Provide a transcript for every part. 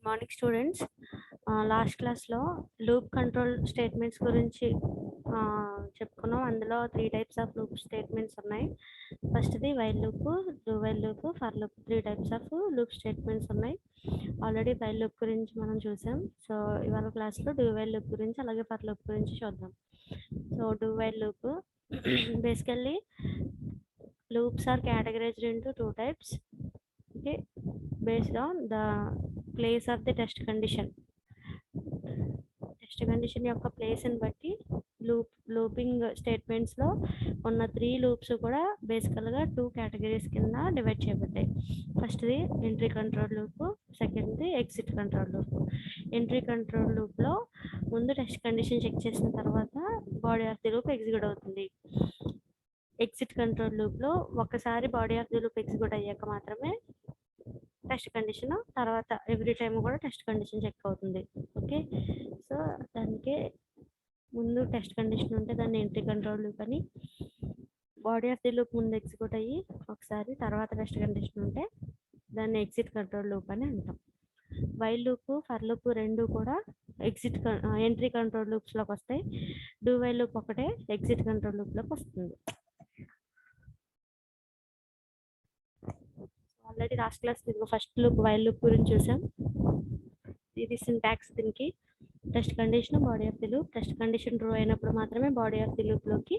Morning students. Last క్లాస్లో loop control statements గురించి చెప్పుకున్నాం. అందులో 3 టైప్స్ ఆఫ్ లూప్ స్టేట్మెంట్స్ ఉన్నాయి. ఫస్ట్ది while loop, do while loop, for loop. 3 types of loop statements ఉన్నాయి. ఆల్రెడీ వైల్ లూప్ గురించి మనం చూసాం. సో ఇవాళ క్లాస్లో డూ వైల్ లూప్ గురించి అలాగే ఫర్ లూప్ గురించి చూద్దాం. So do while loop basically loops are categorized into 2 types, okay, based on the place of the test condition. Test condition యొక్క ప్లేస్ని బట్టి లూపింగ్ స్టేట్మెంట్స్లో ఉన్న 3 లూప్స్ కూడా బేసికల్గా 2 కేటగిరీస్ కింద డివైడ్ చేయబడ్డాయి. ఫస్ట్ది ఎంట్రీ కంట్రోల్ లూప్, సెకండ్ది exit control loop. Entry control లూప్లో ముందు టెస్ట్ కండిషన్ చెక్ చేసిన తర్వాత body of the loop execute అవుతుంది. ఎగ్జిట్ కంట్రోల్ లూప్లో ఒకసారి body of the loop execute అయ్యాక మాత్రమే టెస్ట్ కండిషన్, తర్వాత ఎవ్రీ టైం కూడా టెస్ట్ కండిషన్ చెక్ అవుతుంది. ఓకే, సో దానికి ముందు టెస్ట్ కండిషన్ ఉంటే దాన్ని ఎంట్రీ కంట్రోల్ లూప్ అని, బాడీ ఆఫ్ ది లూప్ ముందు ఎగ్జిక్యూట్ అయ్యి ఒకసారి తర్వాత టెస్ట్ కండిషన్ ఉంటే దాన్ని ఎగ్జిట్ కంట్రోల్ లూప్ అని అంటాం. వైల్ లూప్, ఫర్ లూప్ రెండు కూడా ఎంట్రీ కంట్రోల్ లూప్స్లోకి వస్తాయి. డూ వైల్ లూప్ ఒకటే ఎగ్జిట్ కంట్రోల్ లూప్లోకి వస్తుంది. Already last class first loop while loop గురించి చూసాం. ఇది సింటాక్స్. దీనికి test condition, body of the loop. Test condition true అయినప్పుడు మాత్రమే బాడీ ఆఫ్ ది లూప్లోకి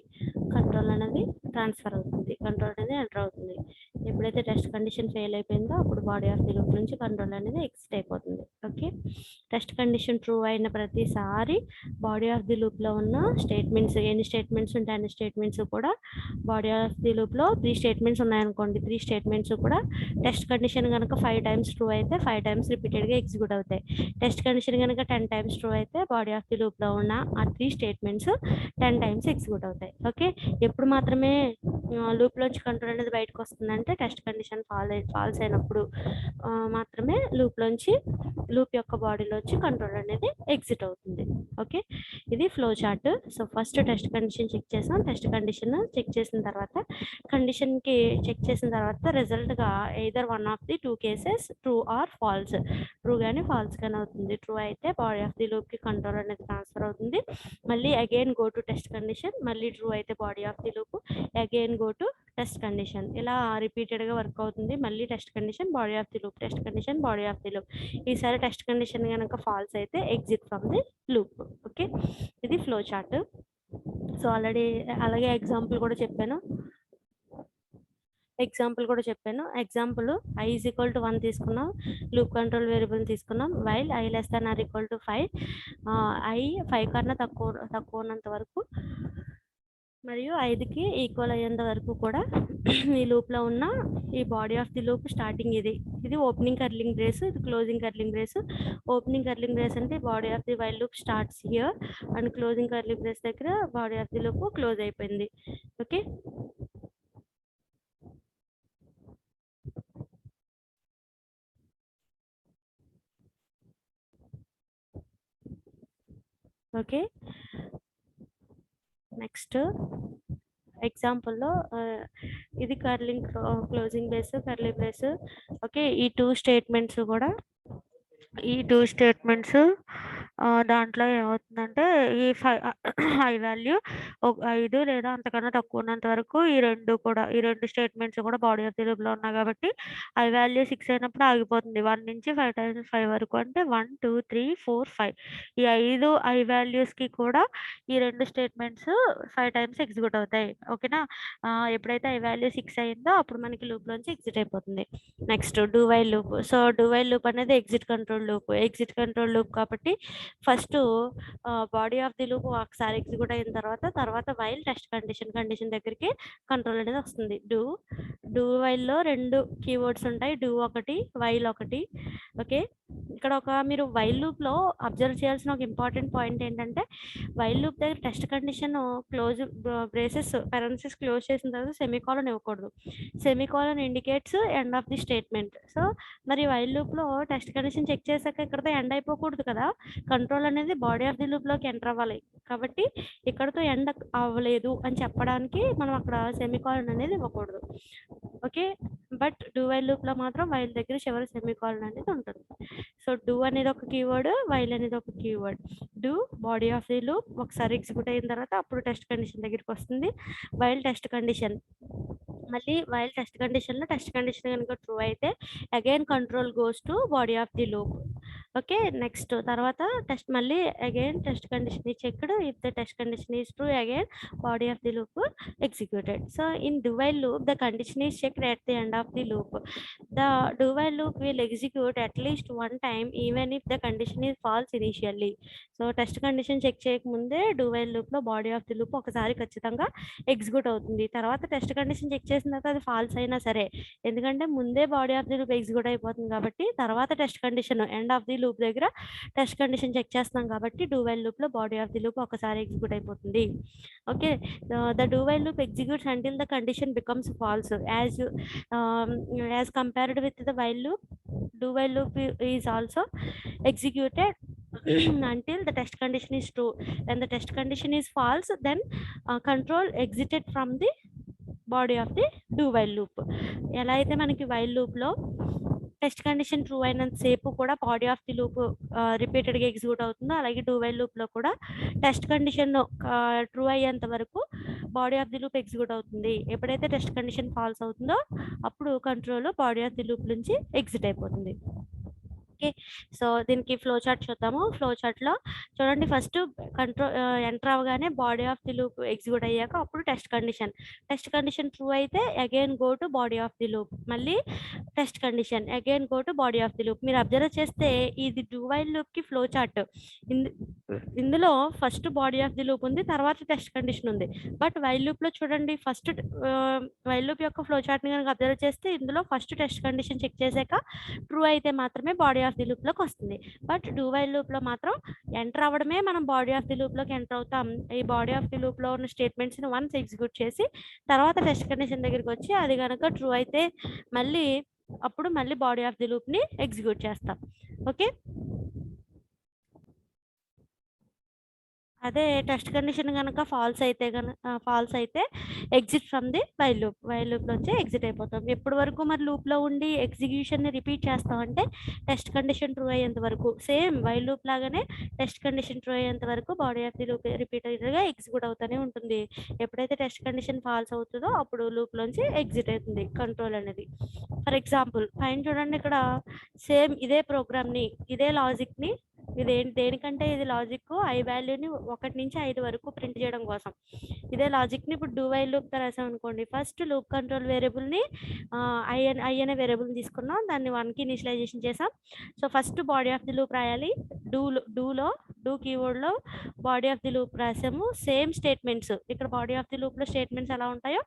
కంట్రోల్ అనేది ట్రాన్స్ఫర్ అవుతుంది, కంట్రోల్ అనేది ఎంటర్ అవుతుంది. ఎప్పుడైతే టెస్ట్ కండిషన్ ఫెయిల్ అయిపోయిందో అప్పుడు బాడీ ఆఫ్ ది లూప్ నుంచి కంట్రోల్ అనేది ఎగ్జిట్ అయిపోతుంది. ఓకే, టెస్ట్ కండిషన్ ట్రూ అయిన ప్రతిసారి బాడీ ఆఫ్ ది లూప్లో ఉన్న స్టేట్మెంట్స్, ఎన్ని స్టేట్మెంట్స్ ఉంటే అన్ని స్టేట్మెంట్స్ కూడా బాడీ ఆఫ్ ది లూప్లో 3 స్టేట్మెంట్స్ ఉన్నాయనుకోండి, 3 స్టేట్మెంట్స్ కూడా టెస్ట్ కండిషన్ కనుక 5 టైమ్స్ ట్రూ అయితే 5 టైమ్స్ రిపీటెడ్గా ఎగ్జిక్యూట్ అవుతాయి. టెస్ట్ కండిషన్ కనుక 10 టైమ్స్ ట్రూ అయితే బాడీ ఆఫ్ ది లూప్లో ఉన్న ఆ 3 స్టేట్మెంట్స్ 10 టైమ్స్ ఎగ్జిక్యూట్ అవుతాయి. ఓకే, ఎప్పుడు మాత్రమే లూప్లోంచి కంట్రోల్ అనేది బయటకు వస్తుందంటే టెస్ట్ కండిషన్ ఫాల్స్ అయినప్పుడు మాత్రమే లూప్ యొక్క బాడీలోంచి కంట్రోల్ అనేది ఎగ్జిట్ అవుతుంది. ఓకే, ఇది flow chart. So first test condition check చేసాం. టెస్ట్ కండిషన్ చెక్ చేసిన తర్వాత కండిషన్కి చెక్ చేసిన తర్వాత రిజల్ట్గా either one of the 2 cases true or false, true కానీ ఫాల్స్ కానీ అవుతుంది. ట్రూ అయితే బాడీ ఆఫ్ ది లూప్కి కంట్రోల్ అనేది ట్రాన్స్ఫర్ అవుతుంది. మళ్ళీ again go to test condition, మళ్ళీ ట్రూ అయితే body of the loop, again go to test condition. ఇలా రిపీటెడ్గా వర్క్ అవుతుంది. మళ్ళీ test condition, body of the loop, test condition, body of the loop. ఈసారి టెస్ట్ కండిషన్ కనుక ఫాల్స్ అయితే exit from the loop. Okay, ఇది flow chart. So already అలాగే example కూడా చెప్పాను. Example i is equal to 1 తీసుకున్నాం, లూప్ కంట్రోల్ వేరియబుల్ తీసుకున్నాం. While i less than or equal to 5, i 5 కన్నా తక్కువ ఉన్నంత వరకు మరియు 5కి ఈక్వల్ అయ్యేంత వరకు కూడా ఈ లూప్లో ఉన్న ఈ body of the loop starting ఇది ఓపెనింగ్ కర్లింగ్ బ్రేస్, ఇది closing curling brace. Opening curling brace అంటే body of the while loop starts here and closing curling brace దగ్గర body of the loop close అయిపోయింది. ఓకే, ఓకే, నెక్స్ట్ ఎగ్జాంపుల్లో ఇది curling closing brace, curly brace. Okay, ఈ 2 statements దాంట్లో ఏమవుతుందంటే ఈ 5 value 5 లేదా అంతకన్నా తక్కువ ఉన్నంత వరకు ఈ రెండు స్టేట్మెంట్స్ కూడా బాడీ ఆఫ్ ది లూప్లో ఉన్నాయి కాబట్టి i వాల్యూ 6 అయినప్పుడు ఆగిపోతుంది. 1 నుంచి 5 టైమ్స్ 5 వరకు అంటే 1 2 3 4 5. ఈ 5 i వాల్యూస్కి కూడా ఈ 2 స్టేట్మెంట్స్ 5 టైమ్స్ ఎగ్జిక్యూట్ అవుతాయి. ఓకేనా, ఎప్పుడైతే i వాల్యూ 6 అయిందో అప్పుడు మనకి లూప్లోంచి ఎగ్జిట్ అయిపోతుంది. Next do while loop. So do while loop అనేది ఎగ్జిట్ కంట్రోల్ లూప్ కాబట్టి first body of the loop ఒకసారి ఎగ్జిక్యూట్ అయిన తర్వాత వైల్ టెస్ట్ కండిషన్ దగ్గరికి కంట్రోల్ అనేది వస్తుంది. డూ వైల్లో 2 కీవర్డ్స్ ఉంటాయి, డూ ఒకటి, వైల్ ఒకటి. ఓకే, ఇక్కడ మీరు వైల్ లూప్లో అబ్జర్వ్ చేయాల్సిన ఒక ఇంపార్టెంట్ పాయింట్ ఏంటంటే వైల్ లూప్ దగ్గర test condition close braces parentheses close చేసిన తర్వాత సెమీకాలన్ ఇవ్వకూడదు. Semicolon indicates end of the statement. So మరి వైల్ లూప్లో టెస్ట్ కండిషన్ చెక్ చేశాక ఇక్కడతో ఎండ్ అయిపోకూడదు కదా, కంట్రోల్ అనేది బాడీ ఆఫ్ ది లూప్లోకి ఎంటర్ అవ్వాలి. కాబట్టి ఇక్కడతో ఎండ్ అవ్వలేదు అని చెప్పడానికి మనం అక్కడ సెమీకాలన్ అనేది ఇవ్వకూడదు. ఓకే, బట్ డూ వైల్ లూప్లో మాత్రం వైల్ దగ్గర చివరి సెమీకాలన్ అనేది ఉంటుంది. సో డూ అనేది ఒక కీవర్డ్, వైల్ అనేది ఒక keyword. Do body of the loop ఒకసారి ఎగ్జిక్యూట్ అయిన తర్వాత అప్పుడు టెస్ట్ కండిషన్ దగ్గరికి వస్తుంది. వైల్ టెస్ట్ కండిషన్, మళ్ళీ వైల్ టెస్ట్ కండిషన్లో టెస్ట్ కండిషన్ కనుక ట్రూ అయితే again control goes to body of the loop. Okay, next తర్వాత టెస్ట్ మళ్ళీ again test condition is checked. If the test condition is true, again body of the loop executed. So in do while loop the condition is checked at the end of the loop. The do while loop will execute at least one time even if the condition is false initially. So test condition check చేయకముందే do while loop లో body of the loop ఒకసారి ఖచ్చితంగా execute అవుతుంది. తర్వాత test condition check చేసిన తర్వాత అది falls అయినా సరే, ఎందుకంటే ముందే body of the loop execute అయిపోతుంది కాబట్టి తర్వాత test condition end of the loop దగ్గర టెస్ట్ కండిషన్ చెక్ చేస్తున్నాం కాబట్టి డూ వైల్ లూప్ లో బాడీ ఆఫ్ ది లూప్ ఒకసారి ఎగ్జిక్యూట్ అయిపోతుంది. Okay, the do while loop executes until the condition becomes false as compared with the while loop. Do while loop is also executed until the test condition is true. When the test condition is false, then control exited from the body of the do while loop. ఎలా అయితే మనకి while లూప్లో test condition true అయినంత సేపు కూడా body of the loop రిపీటెడ్గా execute అవుతుందో, అలాగే డూ వైల్ లూప్లో కూడా టెస్ట్ కండిషన్ ట్రూ అయ్యేంత వరకు body of the loop execute అవుతుంది. ఎప్పుడైతే టెస్ట్ కండిషన్ ఫాల్స్ అవుతుందో అప్పుడు control body of the loop నుంచి ఎగ్జిట్ అయిపోతుంది. ఓకే, సో దీనికి ఫ్లో చార్ట్ చూద్దాము. ఫ్లో చార్ట్లో చూడండి, ఫస్ట్ ఎంటర్ అవ్వగానే body of the loop execute అయ్యాక అప్పుడు టెస్ట్ కండిషన్ ట్రూ అయితే again go to body of the loop, మళ్ళీ test condition again go to body of the loop. మీరు అబ్జర్వ్ చేస్తే ఇది డూ వైల్ లూప్కి ఫ్లో చార్ట్. ఇందులో first body of the loop ఉంది, తర్వాత టెస్ట్ కండిషన్ ఉంది. But while లూప్లో చూడండి, ఫస్ట్ వైల్ లూప్ యొక్క ఫ్లో చార్ట్ని కనుక అబ్జర్వ్ చేస్తే ఇందులో ఫస్ట్ టెస్ట్ కండిషన్ చెక్ చేశాక ట్రూ అయితే మాత్రమే బాడీ ఆఫ్ ది లూప్లోకి వస్తుంది. బట్ డూ వైల్ లూప్లో మాత్రం ఎంటర్ అవ్వడమే మనం బాడీ ఆఫ్ ది లూప్లోకి ఎంటర్ అవుతాం. ఈ బాడీ ఆఫ్ ది లూప్లో ఉన్న స్టేట్మెంట్స్ని వన్స్ ఎగ్జిక్యూట్ చేసి తర్వాత టెస్ట్ కండిషన్ దగ్గరికి వచ్చి అది కనుక ట్రూ అయితే అప్పుడు మళ్ళీ బాడీ ఆఫ్ ది లూప్ని ఎగ్జిక్యూట్ చేస్తాం. ఓకే, అదే టెస్ట్ కండిషన్ కనుక ఫాల్స్ అయితే exit from the while loop నుంచి ఎగ్జిట్ అయిపోతాం. ఎప్పటి వరకు మరి లూప్లో ఉండి ఎగ్జిక్యూషన్ని రిపీట్ చేస్తామంటే టెస్ట్ కండిషన్ ట్రూ అయ్యేంత వరకు. సేమ్ వైల్ లూప్ లాగానే టెస్ట్ కండిషన్ ట్రూ అయ్యేంత వరకు బాడీ ఆఫ్ ది లూప్ రిపీటెడ్గా ఎగ్జిక్యూట్ అవుతూనే ఉంటుంది. ఎప్పుడైతే టెస్ట్ కండిషన్ ఫాల్స్ అవుతుందో అప్పుడు లూప్లోంచి ఎగ్జిట్ అవుతుంది కంట్రోల్ అనేది. ఫర్ ఎగ్జాంపుల్ పైన చూడండి, ఇక్కడ సేమ్ ఇదే ప్రోగ్రామ్ని, ఇదే లాజిక్ని, దేనికంటే ఇది లాజిక్ ఐ వాల్యూని 1 నుంచి 5 వరకు ప్రింట్ చేయడం కోసం. ఇదే లాజిక్ని ఇప్పుడు డూ వైల్ లూప్తో రాసాం అనుకోండి, ఫస్ట్ లూప్ కంట్రోల్ వేరియబుల్ని ఐ అనే వేరియబుల్ని తీసుకున్నాం, దాన్ని 1కి ఇనిషియలైజేషన్ చేసాం. So first body of the loop రాయాలి. డూ కీవర్డ్లో బాడీ ఆఫ్ ది లూప్ రాసాము. సేమ్ స్టేట్మెంట్స్, ఇక్కడ బాడీ ఆఫ్ ది లూప్లో స్టేట్మెంట్స్ ఎలా ఉంటాయో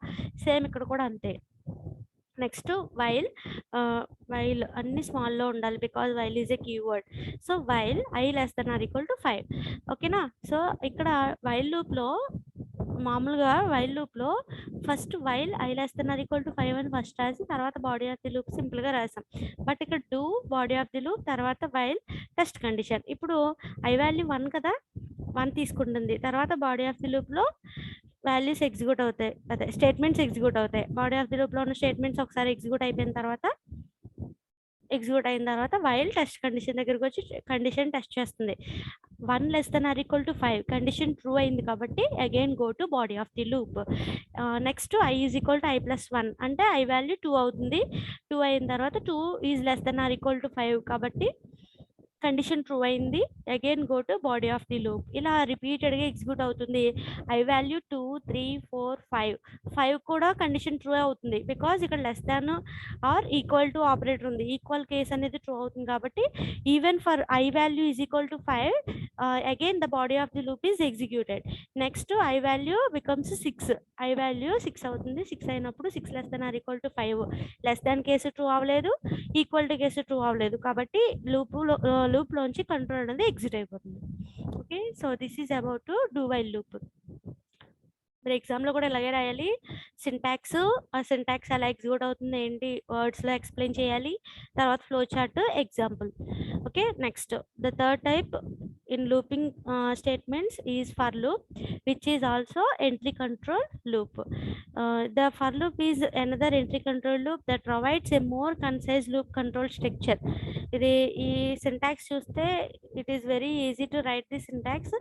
సేమ్ ఇక్కడ కూడా అంతే. నెక్స్ట్ వైల్ అన్ని స్మాల్లో ఉండాలి, because while is a keyword. So while i less then or equal to 5. ఓకేనా, సో ఇక్కడ వైల్ లూప్లో మామూలుగా వైల్ లూప్లో first while i less then or equal to 5 అని ఫస్ట్ రాసి తర్వాత బాడీ ఆఫ్ ది లూప్ సింపుల్గా రాసాం. బట్ ఇక్కడ do body of the loop తర్వాత వైల్ టెస్ట్ కండిషన్. ఇప్పుడు ఐ వాల్యూ 1 కదా, 1 తీసుకుంటుంది, తర్వాత బాడీ ఆఫ్ ది లూప్లో వాల్యూస్ ఎగ్జిక్యూట్ అవుతాయి, అదే స్టేట్మెంట్స్ ఎగ్జిక్యూట్ అవుతాయి. బాడీ ఆఫ్ ది లూప్లో ఉన్న స్టేట్మెంట్స్ ఒకసారి ఎగ్జిక్యూట్ అయిన తర్వాత వైల్ టెస్ట్ కండిషన్ దగ్గరికి వచ్చి కండిషన్ టెస్ట్ చేస్తుంది. 1 less then or equal to 5 condition true అయింది కాబట్టి again go to body of the loop. Next i is equal to i plus 1 అంటే ఐ వాల్యూ 2 అవుతుంది. 2 అయిన తర్వాత 2 is less then or equal to 5 కాబట్టి condition true అయింది, again go to body of the loop. ఇలా రిపీటెడ్గా execute అవుతుంది. I value 2, 3, 4, 5 కూడా కండిషన్ ట్రూ అవుతుంది, బికాజ్ ఇక్కడ less than or equal to operator ఉంది, ఈక్వల్ కేస్ అనేది ట్రూ అవుతుంది కాబట్టి even for i value is equal to 5 again the body of the loop is executed. Next i value becomes 6, i value 6 అవుతుంది. 6 అయినప్పుడు 6 less then or equal to 5 less than case true అవ్వలేదు, equal to case true అవ్వలేదు కాబట్టి లూప్లోంచి control అనేది exit అయిపోతుంది. Okay, so this is about do while loop. మీరు ఎగ్జామ్లో కూడా ఇలాగే రాయాలి. సింటాక్స్ ఎలా ఎగ్జిక్యూట్ అవుతుంది ఏంటి వర్డ్స్లో ఎక్స్ప్లెయిన్ చేయాలి, తర్వాత flow chart example. Okay, next the third type in looping statements is for loop, which is also entry control loop. The for loop is another entry control loop that provides a more concise loop control structure. ఇది ఈ syntax చూస్తే it is very easy to write the syntax.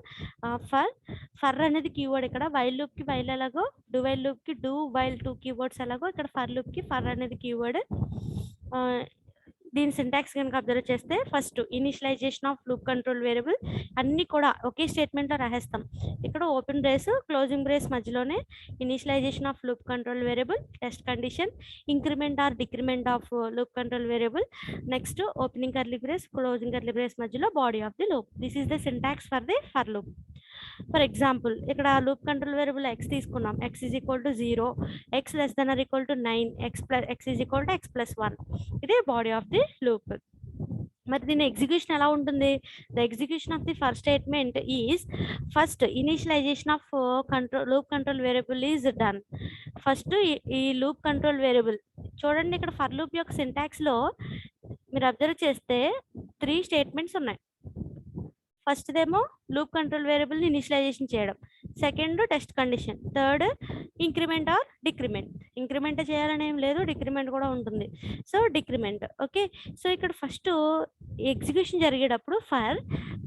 For అనేది keyword, ఇక్కడ while loop కి while ఎలాగో, do while loop కి do while 2 keywords ఎలాగో, ఇక్కడ ఫర్ లూప్ కి ఫర్ అనేది కీవర్డ్. దీని సింటాక్స్ కనుక అబ్జర్వ్ చేస్తే first initialization of loop control variable అన్ని కూడా ఒకే స్టేట్మెంట్లో రాసేస్తాం. ఇక్కడ ఓపెన్ బ్రేస్ క్లోజింగ్ బ్రేస్ మధ్యలోనే initialization of loop control variable, test condition, increment or decrement of loop control variable, next opening curly brace closing curly brace మధ్యలో body of the loop. This is the syntax for the for loop. For example ఇక్కడ loop control variable x తీసుకున్నాం, x is equal to 0, x less then or equal to 9, x is equal to x plus 1. ఇదే body of the loop. మరి దీని execution ఎలా ఉంటుంది? The execution of the first statement is first initialization of loop control variable is done. First ఈ loop control variable చూడండి, ఇక్కడ for loop యొక్క syntax లో మీరు అబ్జర్వ్ చేస్తే 3 స్టేట్మెంట్స్ ఉన్నాయి. ఫస్ట్ దేమో లూప్ కంట్రోల్ వేరియబుల్ ని ఇనిషియలైజేషన్ చేయడం, second test condition, third increment or decrement. Increment చేయాలని ఏం లేదు, డిక్రిమెంట్ కూడా ఉంటుంది. So decrement. ఓకే, సో ఇక్కడ ఫస్ట్ ఎగ్జిక్యూషన్ జరిగేటప్పుడు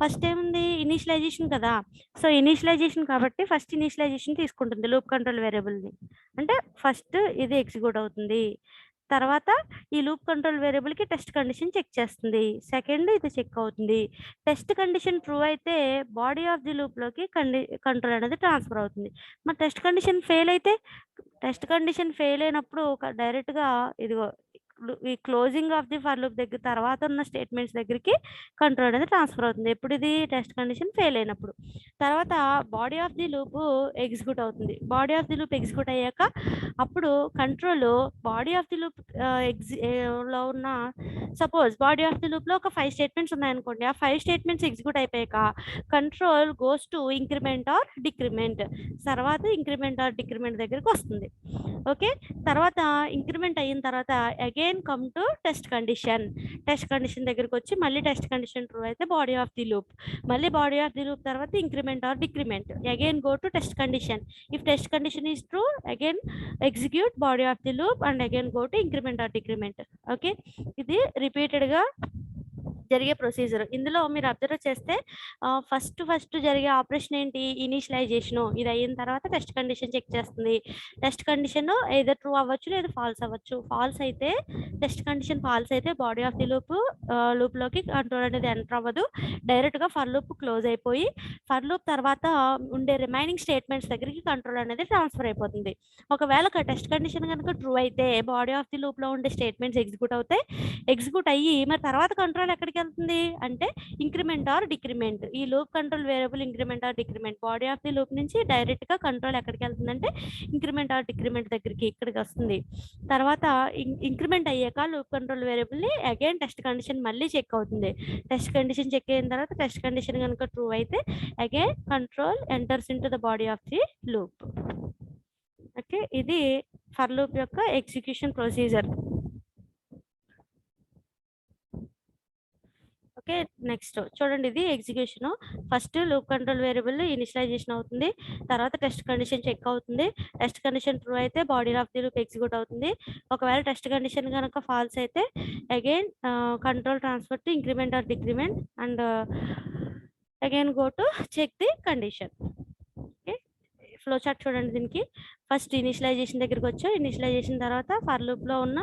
ఫస్ట్ ఏముంది, ఇనిషియలైజేషన్ కదా. సో ఇనిషియలైజేషన్ కాబట్టి ఫస్ట్ ఇనిషియలైజేషన్ తీసుకుంటుంది లూప్ కంట్రోల్ వేరియబుల్ని, అంటే ఫస్ట్ ఇది ఎగ్జిక్యూట్ అవుతుంది. తర్వాత ఈ లూప్ కంట్రోల్ వేరియబుల్ కి టెస్ట్ కండిషన్ చెక్ చేస్తుంది, సెకండ్ ఇది చెక్ అవుతుంది. టెస్ట్ కండిషన్ ట్రూ అయితే బాడీ ఆఫ్ ది లూప్ లోకి కంట్రోల్ అనేది ట్రాన్స్ఫర్ అవుతుంది. మరి టెస్ట్ కండిషన్ ఫెయిల్ అయితే, టెస్ట్ కండిషన్ ఫెయిల్ అయినప్పుడు డైరెక్ట్ గా ఇదిగో ఈ closing of the for loop దగ్గర తర్వాత ఉన్న స్టేట్మెంట్స్ దగ్గరికి కంట్రోల్ అనేది ట్రాన్స్ఫర్ అవుతుంది. ఎప్పుడు ఇది టెస్ట్ కండిషన్ ఫెయిల్ అయినప్పుడు. తర్వాత body of the loop execute అవుతుంది. Body of the loop execute అయ్యాక అప్పుడు control body of the loop లో ఉన్న, suppose body of the loop లో ఒక 5 స్టేట్మెంట్స్ ఉన్నాయనుకోండి, ఆ 5 స్టేట్మెంట్స్ ఎగ్జిక్యూట్ అయిపోయాక control goes to increment or decrement. తర్వాత ఇంక్రిమెంట్ ఆర్ డిక్రిమెంట్ దగ్గరికి వస్తుంది. ఓకే, తర్వాత ఇంక్రిమెంట్ అయిన తర్వాత again come to test condition. Test condition దగ్గరికి వచ్చి మళ్ళీ టెస్ట్ కండిషన్ ట్రూ అయితే బాడీ ఆఫ్ ది లూప్, మళ్ళీ బాడీ ఆఫ్ ది లూప్ తర్వాత increment or decrement, again go to test condition. If test condition is true again execute body of the loop and again go to increment or decrement. Okay, ఇది repeated గా జరిగే procedure. ఇందులో మీరు observe చేస్తే first జరిగే operation ఏంటి, initialisation. ఇది అయిన తర్వాత టెస్ట్ కండిషన్ చెక్ చేస్తుంది. టెస్ట్ కండిషన్ ఏదో ట్రూ అవ్వచ్చు లేదా ఫాల్స్ అవ్వచ్చు. ఫాల్స్ అయితే టెస్ట్ కండిషన్ ఫాల్స్ అయితే బాడీ ఆఫ్ ది లూప్ లోకి కంట్రోల్ అనేది ఎంటర్ అవ్వదు, డైరెక్ట్ గా ఫర్ లూప్ క్లోజ్ అయిపోయి ఫర్ లూప్ తర్వాత ఉండే రిమైనింగ్ స్టేట్మెంట్స్ దగ్గరికి కంట్రోల్ అనేది ట్రాన్స్ఫర్ అయిపోతుంది. ఒకవేళ టెస్ట్ కండిషన్ కనుక ట్రూ అయితే బాడీ ఆఫ్ ది లూప్ లో ఉండే స్టేట్మెంట్స్ ఎగ్జిక్యూట్ అవుతాయి. ఎగ్జిక్యూట్ అయ్యి మరి తర్వాత కంట్రోల్ ఎక్కడికి వెళ్తుంది అంటే ఇంక్రిమెంట్ ఆర్ డిక్రిమెంట్. ఈ loop control variable increment or decrement body of the loop నుంచి డైరెక్ట్ గా కంట్రోల్ ఎక్కడికి వెళ్తుందంటే ఇంక్రిమెంట్ ఆర్ డిక్రిమెంట్ దగ్గరికి, ఇక్కడికి వస్తుంది. తర్వాత ఇంక్రిమెంట్ అయ్యాక లూప్ కంట్రోల్ వేరియబుల్ ని అగైన్ టెస్ట్ కండిషన్ మళ్ళీ చెక్ అవుతుంది. టెస్ట్ కండిషన్ చెక్ అయిన తర్వాత టెస్ట్ కండిషన్ కనుక ట్రూ అయితే again control enters into the body of the loop. Okay, ఇది ఫర్ లూప్ యొక్క ఎగ్జిక్యూషన్ ప్రొసీజర్. ఓకే, నెక్స్ట్ చూడండి, ఇది execution. First loop control variable initialization అవుతుంది, తర్వాత టెస్ట్ కండిషన్ చెక్ అవుతుంది. టెస్ట్ కండిషన్ ట్రూ అయితే body of the loop execute అవుతుంది. ఒకవేళ టెస్ట్ కండిషన్ కనుక ఫాల్స్ అయితే again control transfer to increment or decrement and again go to check the condition. Okay, flow chart చూడండి. దీనికి first initialisation దగ్గరికి వచ్చాం, ఇనిషియలైజేషన్ తర్వాత ఫర్ లూప్ లో ఉన్న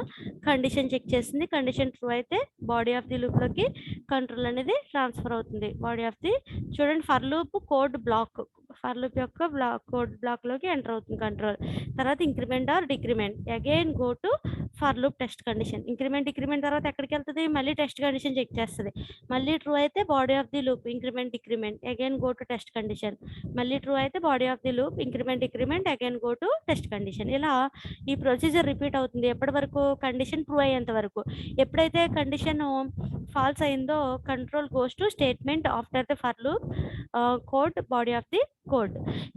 కండిషన్ చెక్ చేస్తుంది. కండిషన్ ట్రూ అయితే బాడీ ఆఫ్ ది లూప్ లోకి కంట్రోల్ అనేది ట్రాన్స్ఫర్ అవుతుంది. బాడీ ఆఫ్ ది చూడండి, for loop code block, for loop యొక్క కోడ్ బ్లాక్ లోకి ఎంటర్ అవుతుంది కంట్రోల్. తర్వాత increment or decrement again go to for loop test condition. Increment decrement తర్వాత ఎక్కడికి వెళ్తుంది, మళ్ళీ టెస్ట్ కండిషన్ చెక్ చేస్తుంది. మళ్ళీ ట్రూ అయితే body of the loop increment decrement again go to test condition. మళ్ళీ ట్రూ అయితే body of the loop increment decrement again go to test condition. ఇలా ఈ ప్రొసీజర్ రిపీట్ అవుతుంది ఎప్పటి వరకు, కండిషన్ ట్రూ అయ్యేంత వరకు. ఎప్పుడైతే కండిషన్ ఫాల్స్ అయిందో control goes to statement after the for loop code body of the code.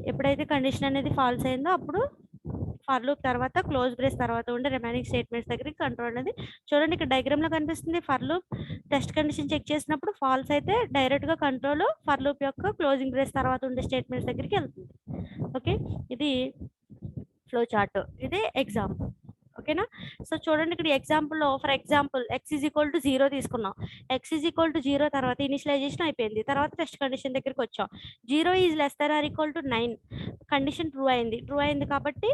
ఎప్పుడైతే కండిషన్ అనేది ఫాల్స్ అయిందో అప్పుడు ఫర్ లూప్ తర్వాత క్లోజ్ బ్రేస్ తర్వాత ఉండే రిమైనింగ్ స్టేట్మెంట్స్ దగ్గరికి కంట్రోల్ అనేది చూడండి. ఇక్కడ డయాగ్రామ్ లో కనిపిస్తుంది. For loop test condition check చేసినప్పుడు ఫాల్స్ అయితే డైరెక్ట్ గా కంట్రోల్ ఫర్ లూప్ యొక్క క్లోజింగ్ బ్రేస్ తర్వాత ఉండే స్టేట్మెంట్స్ దగ్గరికి వెళ్తుంది. ఓకే, ఇది ఫ్లో చార్ట్, ఇది ఎగ్జాంపుల్. ఓకే. ఓకేనా? సో చూడండి ఇక్కడ ఎగ్జాంపుల్‌లో for example x is equal to 0 తీసుకున్నాం. x ఈజ్ ఈక్వల్ టు 0 తర్వాత ఇనిషియలైజేషన్ అయిపోయింది. తర్వాత టెస్ట్ కండిషన్ దగ్గరికొచ్చాం. 0 is less than or equal to 9 condition true అయింది. ట్రూ అయింది కాబట్టి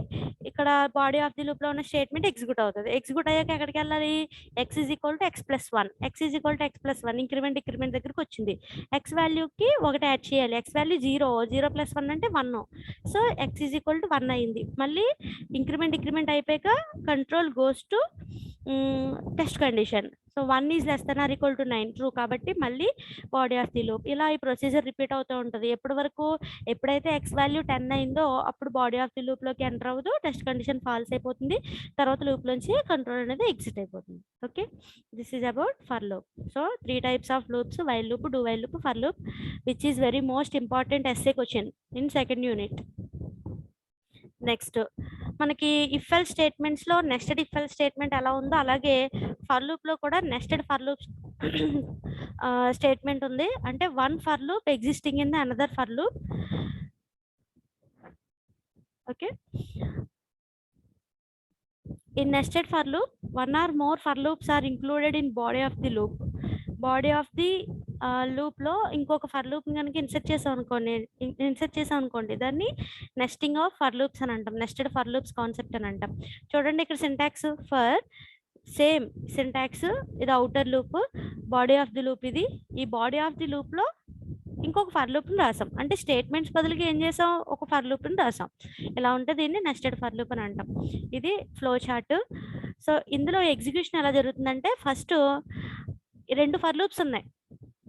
ఇక్కడ బాడీ ఆఫ్ ది లూప్‌లో ఉన్న స్టేట్మెంట్ ఎగ్జిక్యూట్ అవుతది. ఎగ్జిక్యూట్ అయ్యాక ఎక్కడికెళ్ళాలి? x is equal to x+1 x is equal to x+1 decrement దగ్గరికొచ్చింది. x వాల్యూకి 1 యాడ్ చేయాలి. x వాల్యూ 0 0+1 అంటే 1. So x is equal to 1 అయింది. మళ్ళీ డిక్రిమెంట్ అయిపోయాక control goes to test condition. So 1 is less than or equal to 9 true కాబట్టి మళ్ళీ body of the loop. ఇలా ఈ ప్రొసీజర్ రిపీట్ అవుతూ ఉంటది. ఎప్పటి వరకు? ఎప్పుడైతే x వాల్యూ 10 అయిందో అప్పుడు బాడీ ఆఫ్ ది లూప్‌లోకి ఎంటర్ అవ్వదు. టెస్ట్ కండిషన్ ఫాల్స్ అయిపోతుంది. తర్వాత లూప్‌లోంచి కంట్రోల్ అనేది ఎగ్జిట్ అయిపోతుంది. Okay. This is about for loop. So 3 types of loops while loop, do while loop, for loop which is very most important SA question in second unit. Next మనకి if else స్టేట్మెంట్స్‌లో nested if else statement ఎలా ఉందో అలాగే for లూప్‌లో కూడా nested for loop statement ఉంది. అంటే one for loop existing in the another for loop. Okay. In nested for loop, one or more for loops are included in body of the loop. Body of the loop లో ఇంకొక for loop కనుక insert చేసాం అనుకోండి దాన్ని nesting of for loops అని అంటాం. Nested for loops concept అని అంటాం. చూడండి ఇక్కడ సింటాక్స్ ఫర్ సేమ్ సింటాక్స్, ఇది outer loop, body of the loop ఇది. ఈ బాడీ ఆఫ్ ది లూప్ లో ఇంకొక ఫర్ లూప్ని రాసాం. అంటే స్టేట్మెంట్స్ బదులుగా ఏం చేసాం? ఒక ఫర్ లూప్ని రాసాం. ఇలా ఉంటే దీన్ని నెస్టెడ్ ఫర్ లూప్ అని అంటాం. ఇది ఫ్లో చార్ట్. సో ఇందులో ఎగ్జిక్యూషన్ ఎలా జరుగుతుందంటే ఫస్ట్ 2 ఫర్ లూప్స్ ఉన్నాయి.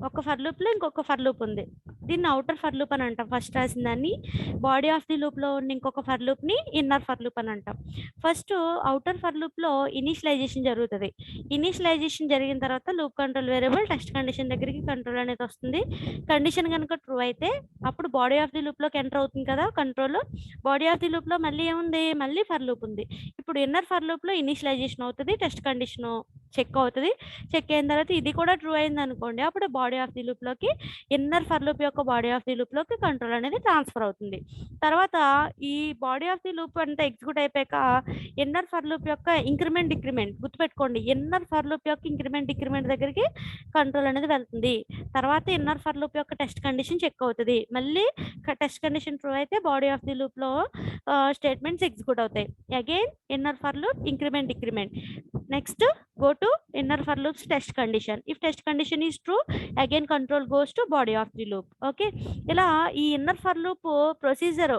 ఒక ఫర్ లూప్లో ఇంకొక ఫర్ లూప్ ఉంది. దీన్ని అవుటర్ ఫర్ లూప్ అని అంటాం. ఫస్ట్ రాసిన దాన్ని బాడీ ఆఫ్ ది లూప్లో ఉన్న ఇంకొక ఫర్ లూప్ని ఇన్నర్ ఫర్ లూప్ అని అంటాం. ఫస్ట్ అవుటర్ ఫర్ లూప్లో ఇనిషియలైజేషన్ జరుగుతుంది. ఇనిషియలైజేషన్ జరిగిన తర్వాత loop control variable test condition దగ్గరికి కంట్రోల్ అనేది వస్తుంది. కండిషన్ కనుక ట్రూ అయితే అప్పుడు బాడీ ఆఫ్ ది లూప్లోకి ఎంటర్ అవుతుంది కదా కంట్రోల్. బాడీ ఆఫ్ ది లూప్లో మళ్ళీ ఏముంది? మళ్ళీ ఫర్ లూప్ ఉంది. ఇప్పుడు ఇన్నర్ ఫర్ లూప్లో ఇనిషియలైజేషన్ అవుతుంది, టెస్ట్ కండిషన్ చెక్ అవుతుంది. చెక్ అయిన తర్వాత ఇది కూడా ట్రూ అయింది అనుకోండి, అప్పుడు బాడీ ఆఫ్ ది లూప్లోకి ఇన్నర్ ఫర్ లూప్ యొక్క బాడీ ఆఫ్ ది లూప్లోకి కంట్రోల్ అనేది ట్రాన్స్ఫర్ అవుతుంది. తర్వాత ఈ బాడీ ఆఫ్ ది లూప్ అంతా ఎగ్జిక్యూట్ అయిపోయాక ఇన్నర్ ఫర్ లూప్ యొక్క ఇంక్రిమెంట్ డిక్రిమెంట్ గుర్తుపెట్టుకోండి. ఇన్నర్ ఫర్ లూప్ యొక్క ఇంక్రిమెంట్ డిక్రిమెంట్ దగ్గరికి కంట్రోల్ అనేది వెళ్తుంది. తర్వాత ఇన్నర్ ఫర్ లూప్ యొక్క టెస్ట్ కండిషన్ చెక్ అవుతుంది. మళ్ళీ టెస్ట్ కండిషన్ ట్రూ అయితే బాడీ ఆఫ్ ది లూప్లో స్టేట్మెంట్స్ ఎగ్జిక్యూట్ అవుతాయి. Again inner for loop increment decrement. Next go to inner for loops test condition. If test condition is true, again control goes to body of the loop. Okay, ఇలా ఈ inner for loop procedure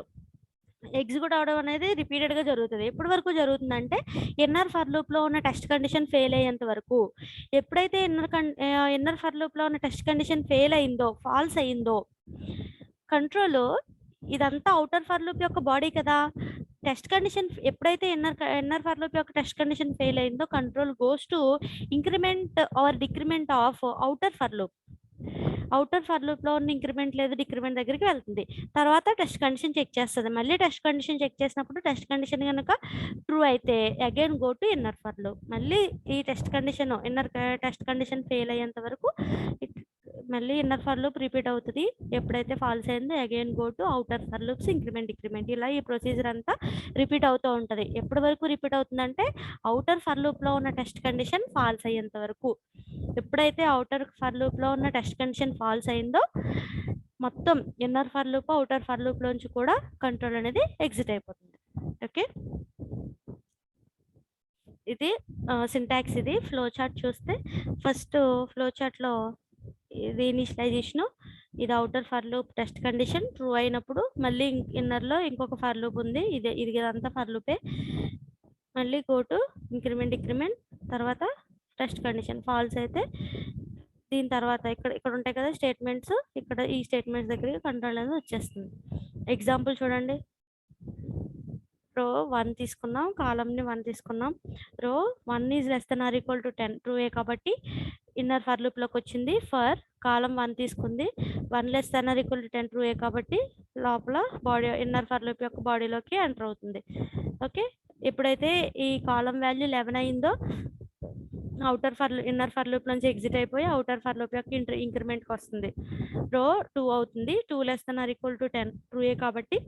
execute అవడం అనేది రిపీటెడ్గా జరుగుతుంది. ఎప్పటి వరకు జరుగుతుందంటే inner for లూప్లో ఉన్న టెస్ట్ కండిషన్ ఫెయిల్ అయ్యేంత వరకు. ఎప్పుడైతే ఇన్నర్ ఫర్ లూప్లో ఉన్న టెస్ట్ కండిషన్ ఫెయిల్ అయిందో, ఫాల్స్ అయిందో, కంట్రోల్ ఇదంతా అవుటర్ ఫర్ లూప్ యొక్క బాడీ కదా, టెస్ట్ కండిషన్ ఎప్పుడైతే ఇన్నర్ ఫర్ లూప్ యొక్క టెస్ట్ కండిషన్ ఫెయిల్ అయిందో control goes to increment or decrement of outer for loop. Outer for లూప్లో ఉన్న ఇంక్రిమెంట్ లేదు డిక్రిమెంట్ దగ్గరికి వెళ్తుంది. తర్వాత టెస్ట్ కండిషన్ చెక్ చేస్తుంది. మళ్ళీ టెస్ట్ కండిషన్ చెక్ చేసినప్పుడు టెస్ట్ కండిషన్ కనుక ట్రూ అయితే again go to inner for loop. మళ్ళీ ఈ టెస్ట్ కండిషన్ ఫెయిల్ అయ్యేంత వరకు మళ్ళీ ఇన్నర్ ఫర్ లూప్ రిపీట్ అవుతుంది. ఎప్పుడైతే ఫాల్స్ అయిందో again go to outer for loops increment decrement. ఇలా ఈ ప్రొసీజర్ అంతా రిపీట్ అవుతూ ఉంటుంది. ఎప్పటి వరకు రిపీట్ అవుతుందంటే అవుటర్ ఫర్ లూప్లో ఉన్న టెస్ట్ కండిషన్ ఫాల్స్ అయ్యేంత వరకు. ఎప్పుడైతే అవుటర్ ఫర్ లూప్లో ఉన్న టెస్ట్ కండిషన్ ఫాల్స్ అయిందో మొత్తం inner for loop outer for లూప్లోంచి కూడా కంట్రోల్ అనేది ఎగ్జిట్ అయిపోతుంది. ఓకే, ఇది సింటాక్స్. ఇది ఫ్లో చార్ట్ చూస్తే ఫస్ట్ ఫ్లో చార్ట్లో ఇది ఇనిషియలైజేషన్, ఇది outer for loop test condition true అయినప్పుడు మళ్ళీ ఇన్నర్లో ఇంకొక ఫర్ లూప్ ఉంది. ఇది ఇదంతా ఫర్ లూపే. మళ్ళీ గో టు ఇంక్రిమెంట్ డిక్రిమెంట్, తర్వాత టెస్ట్ కండిషన్ ఫాల్స్ అయితే దీని తర్వాత ఇక్కడ ఉంటాయి కదా స్టేట్మెంట్స్, ఇక్కడ ఈ స్టేట్మెంట్స్ దగ్గరికి కంట్రోల్ అనేది వచ్చేస్తుంది. ఎగ్జాంపుల్ చూడండి. రో 1 తీసుకున్నాం, కాలమ్ని 1 తీసుకున్నాం. Row 1 is less then or equal to 10 true ఏ కాబట్టి ఇన్నర్ ఫర్ లూప్లోకి వచ్చింది. ఫర్ కాలం 1 తీసుకుంది, 1 less then or equal to 10 true ఏ కాబట్టి లోపల బాడీ ఇన్నర్ ఫర్ లూప్ యొక్క బాడీలోకి ఎంటర్ అవుతుంది. ఓకే, ఎప్పుడైతే ఈ కాలం వాల్యూ 11 అయిందో ఇన్నర్ ఫర్ లూప్ నుంచి ఎగ్జిట్ అయిపోయి అవుటర్ ఫర్ లూప్ యొక్క ఇంక్రిమెంట్కి వస్తుంది. రో 2 అవుతుంది. 2 less then or equal to 10 true ఏ కాబట్టి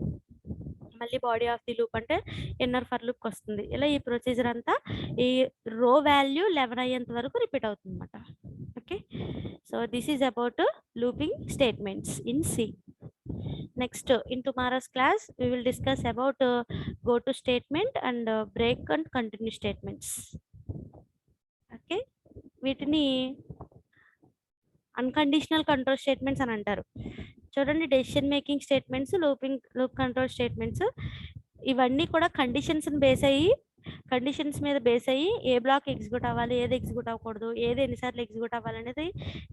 మళ్ళీ బాడీ ఆఫ్ ది లూప్ అంటే ఇన్నర్ ఫర్ లూప్కి వస్తుంది. ఇలా ఈ ప్రొసీజర్ అంతా ఈ రో వాల్యూ 11 అయ్యేంత వరకు రిపీట్ అవుతుంది అనమాట. Okay, so this is about looping statements in C. Next, in tomorrow's class, we will discuss about go to statement and break and continue statements. Okay, వీటిని అన్కండిషనల్ కంట్రోల్ స్టేట్మెంట్స్ అని అంటారు. చూడండి, decision making statements, loop control statements, ఇవన్నీ కూడా conditions మీద base అయ్యి ఏ black execute అవ్వాలి, ఏది ఎగ్జిక్యూట్ అవ్వకూడదు, ఏది ఎన్నిసార్లు ఎగ్జిక్యూట్ అవ్వాలి అనేది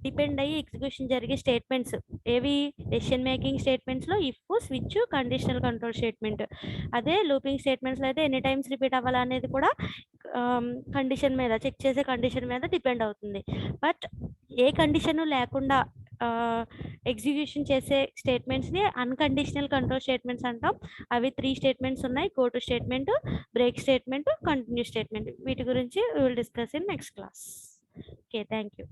డిపెండ్ అయ్యి ఎగ్జిక్యూషన్ జరిగే స్టేట్మెంట్స్ ఏవి. డెసిషన్ మేకింగ్ స్టేట్మెంట్స్లో if, switch, conditional control statement. అదే లూపింగ్ స్టేట్మెంట్స్లో అయితే ఎన్ని టైమ్స్ రిపీట్ అవ్వాలి అనేది కూడా కండిషన్ మీద, చెక్ చేసే కండిషన్ మీద డిపెండ్ అవుతుంది. బట్ ఏ కండిషన్ లేకుండా ఎగ్జిక్యూషన్ చేసే స్టేట్మెంట్స్ని అన్కండిషనల్ కంట్రోల్ స్టేట్మెంట్స్ అంటాం. అవి 3 స్టేట్మెంట్స్ ఉన్నాయి: go to statement, break statement, continue statement. వీటి గురించి we will discuss in next class. Okay, thank you.